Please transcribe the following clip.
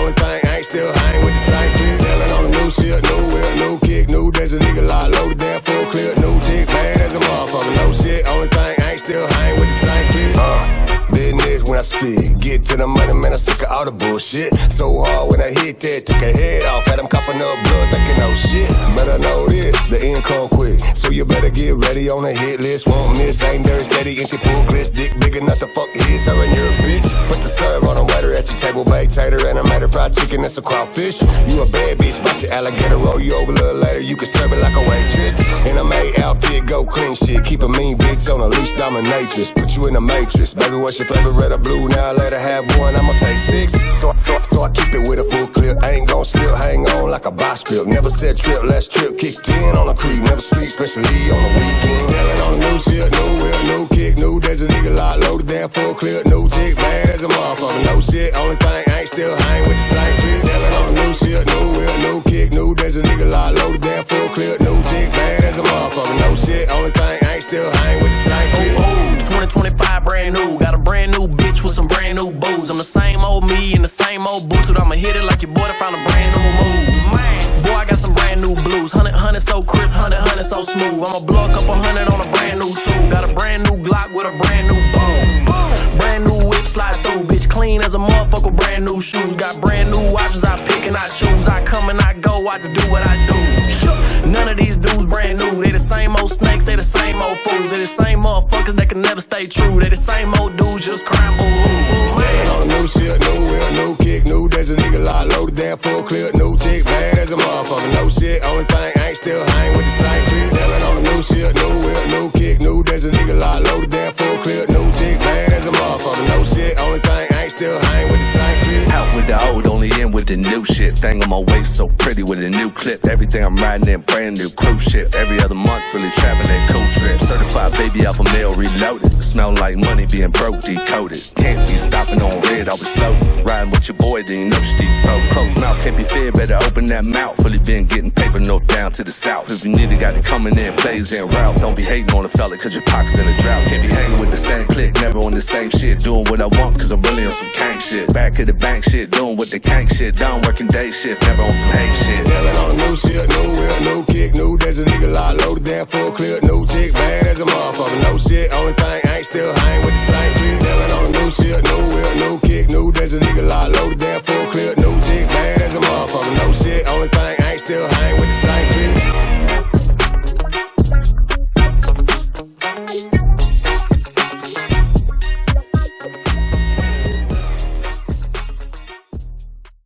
only thing I ain't still hang with the same clip. Selling on a new shit, new wheel, new kick, new days, a nigga lot, loaded damn full clip, new chick, bad as a motherfucker, no shit, only thing I ain't still hang with the same clip. Business when I speak, get to the money, man, I'm sick of all the bullshit. So hard when I hit that, took a head off, had them coughing up blood, thinking no shit. Better know this, the end come quick, so you better get ready on the hit list. Won't miss, ain't dirty, steady, empty full glitch, dick big enough to fuck his, her and your bitch. Put the serve on a waiter at your table, baked tater, and a matter fried chicken, that's a crawfish. You a bad bitch, bout your alligator, roll you over a little later, you can serve it like a waitress. In a maid outfit, go clean shit, keep a mean bitch on a leash, dominatrix. Put you in the matrix, baby, what's your flavor, red or blue? Now let her have one, I'ma take 6. So I keep it with a full clip, I ain't gon' slip, hang on like a box script. Never said trip, less trip, kicked in on a creep, never sleep, especially on the weekend. Selling on a new shit, new wheel, new kick, new days, a nigga lot, loaded damn full clip, new chick, bad as a motherfucker, no shit, only thing I ain't still hang with the same clip. Selling on a new shit, new wheel, new kick, new days, a nigga lot, loaded damn full clip, new chick, bad as a motherfucker, no shit, only thing I ain't still hang with the same clip. 2025 brand new, got a brand new bitch with some brand new booze. I'm the same old me in the same old boots, but I'ma hit it like your boy that found a brand new move. Man, boy, I got some brand new blues. 100 so crisp, 100 so smooth. I'ma blow a couple hundred on a brand new tool. Got a brand new Glock with a brand new boom. Brand new whip slide through, bitch clean as a motherfucker. Brand new shoes, got brand new options. I pick and I choose. I come and I go. I just do what I do. None of these dudes brand new. They the same old snakes. They the same old fools. They the same motherfuckers that can never stay true. They the same old dudes just crying boo-hoo. Selling on a new shit, new wheel, new kick, new days, a nigga lot, loaded damn full clip, new chick, bad as a motherfucker, no shit, only thing I ain't still hang with the same clip. Selling on a new shit, new wheel, new kick, new days, a nigga lot, loaded damn full clip, new chick, bad as a motherfucker, no shit, only thing I ain't still hang with the same clip. Out with the old, only in with the new shit. Thing on my waist so pretty with a new clip. Everything I'm riding in brand new cruise ship. Every other month really traveling cool trips. Certified baby alpha male reloaded. Smell like money being broke decoded. Can't be stopping on red, always floating. Riding with your boy, then you know steep pro. Closed mouth can't be fed, better open that mouth. Fully been getting paper north down to the south. If you need it, got it coming in, plays in route. Don't be hating on a fella cause your pocket's in a drought. Can't be hanging with the same clique, never on the same shit. Doing what I want cause I'm really on some kank shit. Back of the bank shit, doing what the kank shit. Down working day shift, never on some hate shit. Selling on a new shit, new wheel, new kick, new days, a nigga lot, loaded damn full clip, new chick, bad as a motherfucker, no shit, only thing